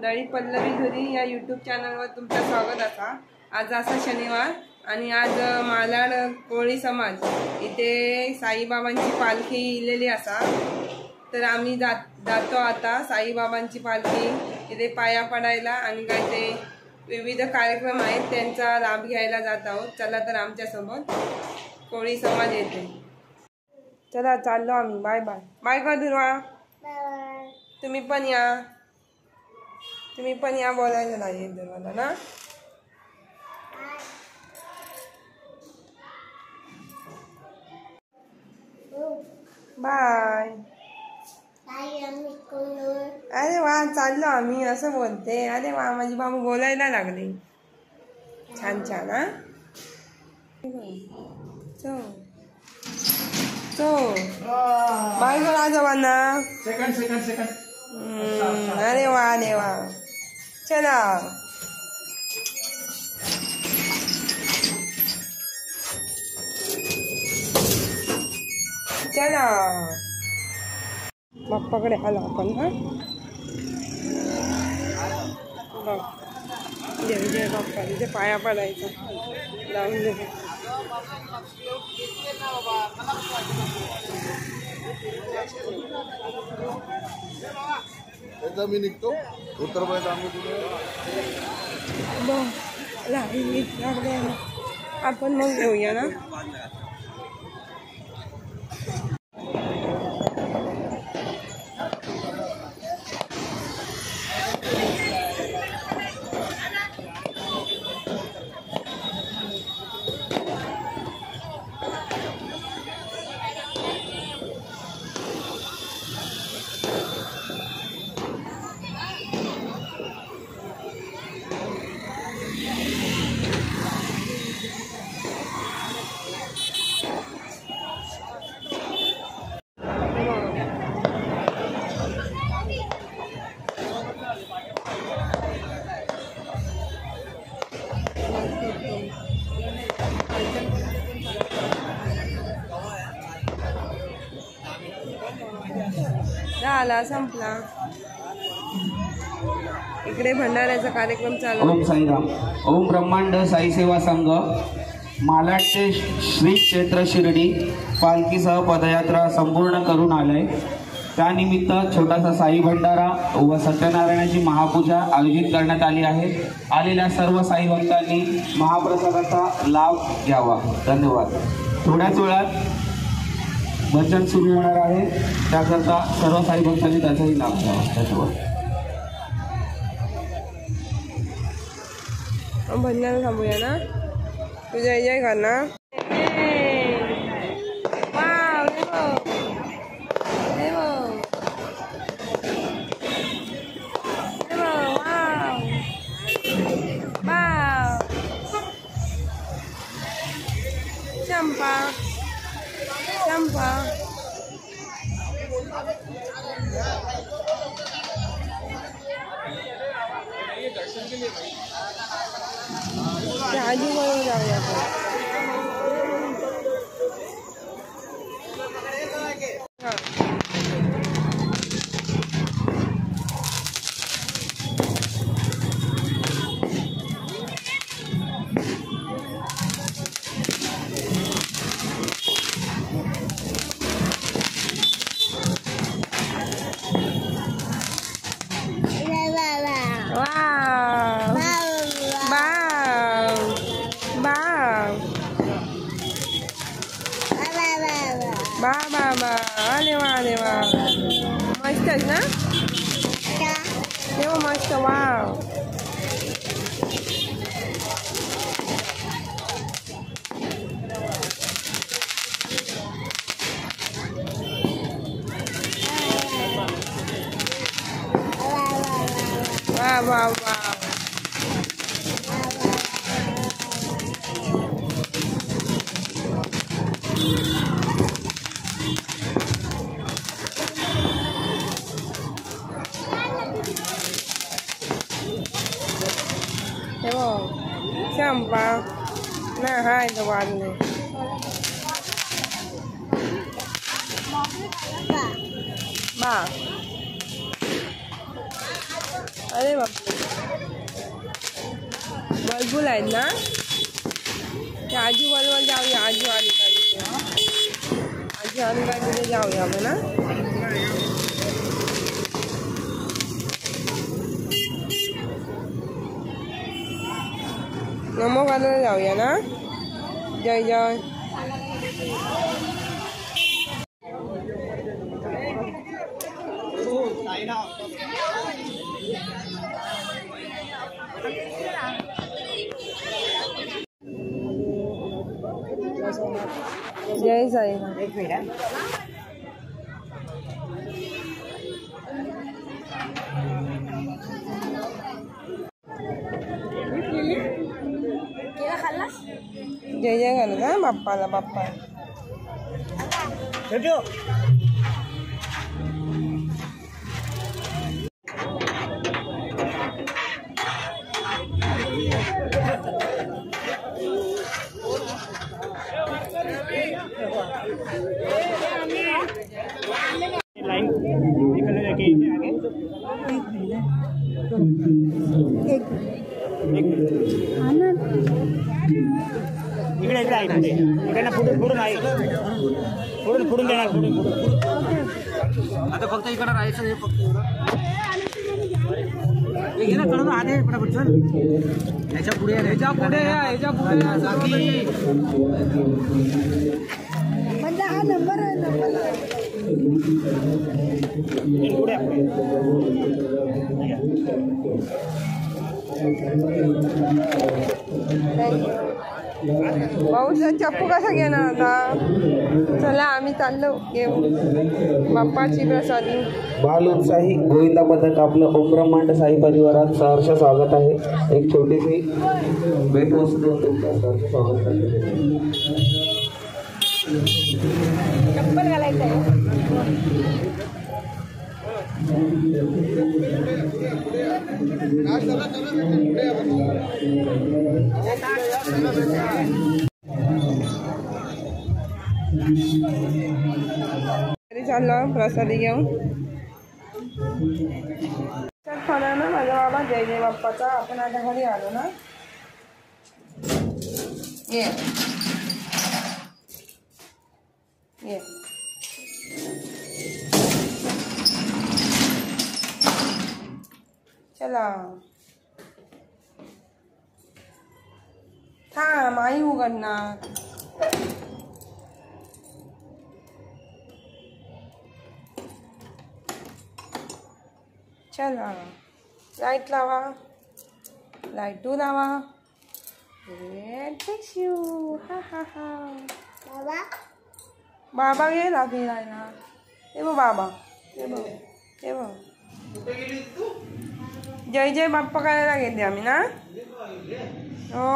दळी पल्लवी घरी या यूट्यूब चॅनलवर तुमचं स्वागत असा। आज असा शनिवार आणि आज मालाड कोळी समाज इथे साईबाबांची पालखी इलेली असा। तर आम्ही जातो आता साईबाबांची पालखी इथे पाया पडायला आणि काय ते विविध कार्यक्रम आहेत त्यांचा लाभ घ्यायला जात आहोत। चला तर आमच्यासोबत कोळी समाज येते। चला चाललो आम्ही। बाय बाय बाय कर दुर्वा। तुम्ही पण या बोलायला नाही दुर्वाला ना। बाय। अरे वा चाललो आम्ही असं बोलते। अरे वा माझी बाबू बोलायला लागले। छान छान हा बाय कर आजोबांना। सेकंड अरे वा चला चला बाप्पाकडे आलो आपण। हा जय बाप्पा इथे पाया पडायचा लावून दे। मी निघतो उत्तर आपण मग घेऊया ना। झाला संपला। इकडे भंडाऱ्याचा कार्यक्रम चालू। ओम साईराम। ओम ब्रह्मांड साई सेवा संघ मालाड ते श्री क्षेत्र शिर्डी पालखीसह पदयात्रा संपूर्ण करून आलंय। त्यानिमित्त छोटासा साई भंडारा व सत्यनारायणाची महापूजा आयोजित करण्यात आली आहे। आलेल्या सर्व साई भक्तांनी महाप्रसादाचा लाभ घ्यावा। धन्यवाद। थोड्याच वेळात भजन सुरू होणार आहे, त्याकरता सर्व साई भक्तांनी त्याचाही लाभ घ्यावा। धन्यवाद। भजनाला थांबूया ना। तुझ्या जय कर ना। चंपा आजूबाजूला जाऊया आपण। अरे वा मस्त ना। तेव्हा मस्त वाव। वाव चंपा ना हाय तो बाद में बा अरे बापरे बलबुल आहेत ना ते आजू बरोबर जाऊया आजू आली का आजू आली का तिथे जाऊया आपण ना नमो घालायला जाऊया ना जय जय जय साईनाथ एक मिनिट जय जय घाल ना बाप्पाला बाप्पा इकडे इकडे आहे इकडे ना पुढून आहे पुढून देणार पुढून आता फक्त इकडे राहायचं हे फक्त घे ना कळून आले पटापट चल ह्याच्या पुढे म्हणजे हा नंबर आहे पुढे भाऊचा चप्पू कसा घेणार आता चला आम्ही चाललो घेऊ बाप्पाची प्रसादी बाल उत्साही गोविंदा पथक आपलं ओम ब्रह्मांड साई परिवारात सहर्ष स्वागत आहे एक छोटीशी भेटवस्तू देऊन तुमचं सहर्ष स्वागत करते चप्पल घालायचं आहे चाललो प्रसादी घेऊन खाना ना माझा बाबा जय जय बाप्पाचा आपण आता घरी आलो ना ये ये चला थांब आई उघडणार चला लाईट लावा लाईटू लावा हा हा हा बाबा गेला फिरायला हे बघ बाबा हे बघ हे बघ जय जय बाप्पा करायला गेले आम्ही ना हो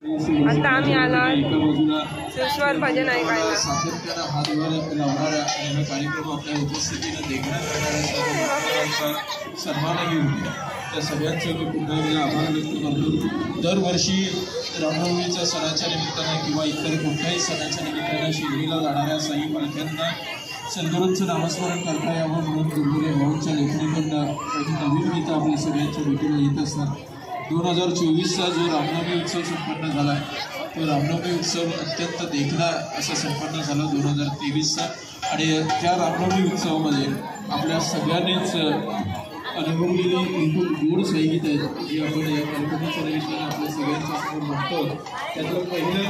आता आम्ही आला सुस्वर भजन ऐकायला सातत्यानं हातभार लावणाऱ्या आणि कार्यक्रम आपल्या उपस्थितीनं देखण्यात येणाऱ्या सन्मानही होते त्या सगळ्यांचं मी पुन्हा एकदा आभार व्यक्त करतो दरवर्षी रामनवमीच्या सणाच्या निमित्तानं किंवा इतर कुठल्याही सणाच्या निमित्तानं शिर्डीला जाणाऱ्या साई पालख्यांना सद्गुरूंचं नामस्मरण करता यावं म्हणून गुरुले भाऊंच्या लेखणीकडनं काही नवीन गीतं आपल्या सगळ्यांच्या भेटीला येत असतात 2024चा जो रामनवमी उत्सव संपन्न झाला आहे तो रामनवमी उत्सव अत्यंत देखणा असा संपन्न झाला 2023चा आणि त्या रामनवमी उत्सवामध्ये आपल्या सगळ्यांनीच अनुभवलेली एकूण गोड साईगीत आहेत जी आपण या कार्यक्रमाच्या निमित्तानं आपल्या सगळ्यांच्या समोर बघतो त्यातलं पहिलं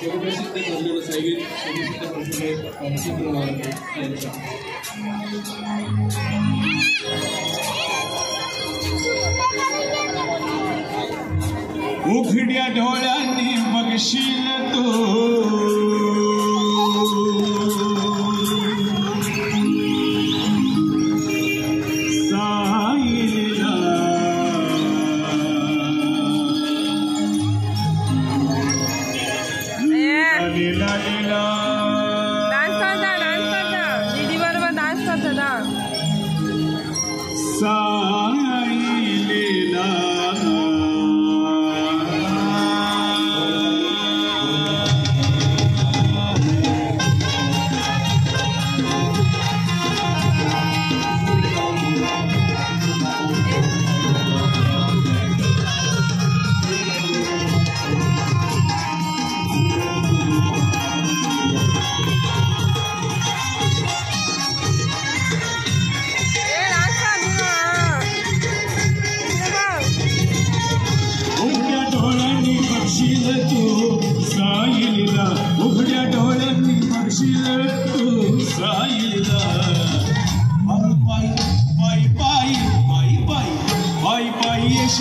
जगप्रसिद्ध ठरलेलं साईगीत जगप्रसिद्ध प्रसंग रामचंद्र वारके यांचा उघड्या डोळ्यांनी बघशील तू साईला डान्स करता दीदी बरोबर डान्स करता साईला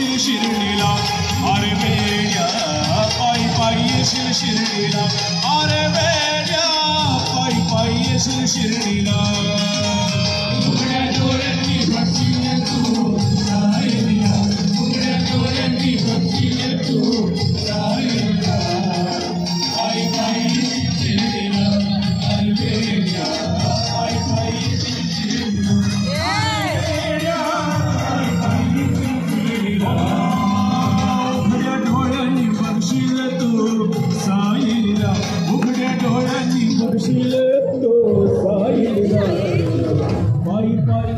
येशील शिर्डीला अरे वेड्या पायी पायी येशील शिर्डीला अरे वेड्या पायी पायी येशील शिर्डीला उघड्या डोळ्यांनी बघशील तू साईला उघड्या डोळ्यांनी बघशील तू साईला पायी पायी येशील शिर्डीला अरे वेड्या पायी पायी येशील शिर्डीला उघड्या डोळ्यांनी बघशील तू साईला उघड्या डोळ्यांनी बघशील तू साईला पायी पायी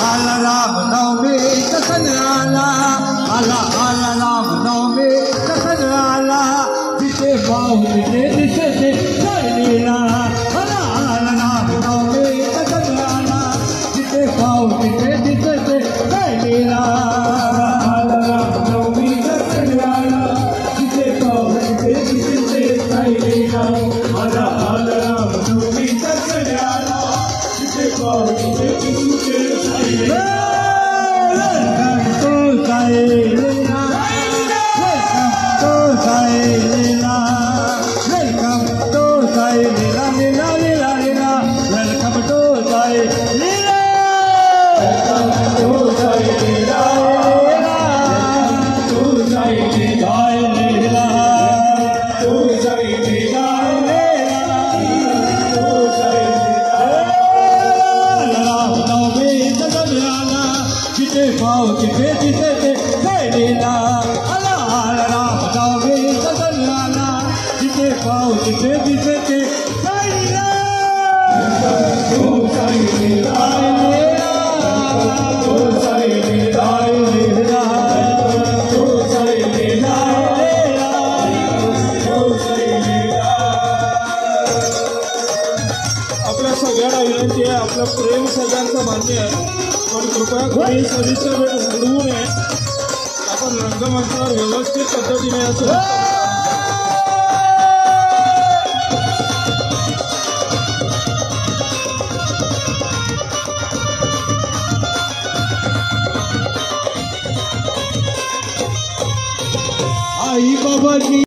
आला राम नवमी कसन आला आला आला राम नवमी कसन आला जिथे पाहू तिथे दिसते साईलीला आला आला राम नवमी कसन आला जिथे पाहू तिथे दिसते साईलीला आला राम नवमी कसन आला जिथे पाहू तिथे दिसते साईलीला आला आला राम नवमी कसन आला जिथे पाहू तिथे दिसते आपल्या सगळ्यांना विनंती आहे आपलं प्रेम सगळ्यांचं मान्य आहे पण कृपया काही सदस्य घडवू नये आपण रंगमंचावर व्यवस्थित पद्धतीने असं आई बाबा की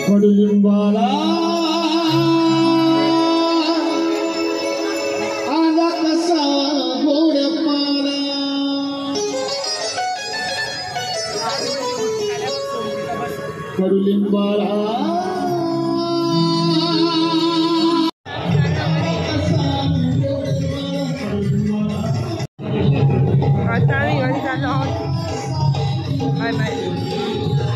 कडुलिंबाला आला कसा गोड पाला कडुलिंबाला आता आम्ही घरी चाललो आहोत. Bye bye.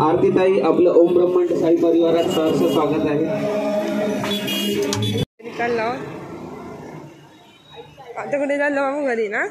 आरतीताई आपलं ओम ब्रह्मांड साई परिवारात सहर्ष स्वागत आहे. निकाल लाव आता कुठे चाललो बाबू घरी ना.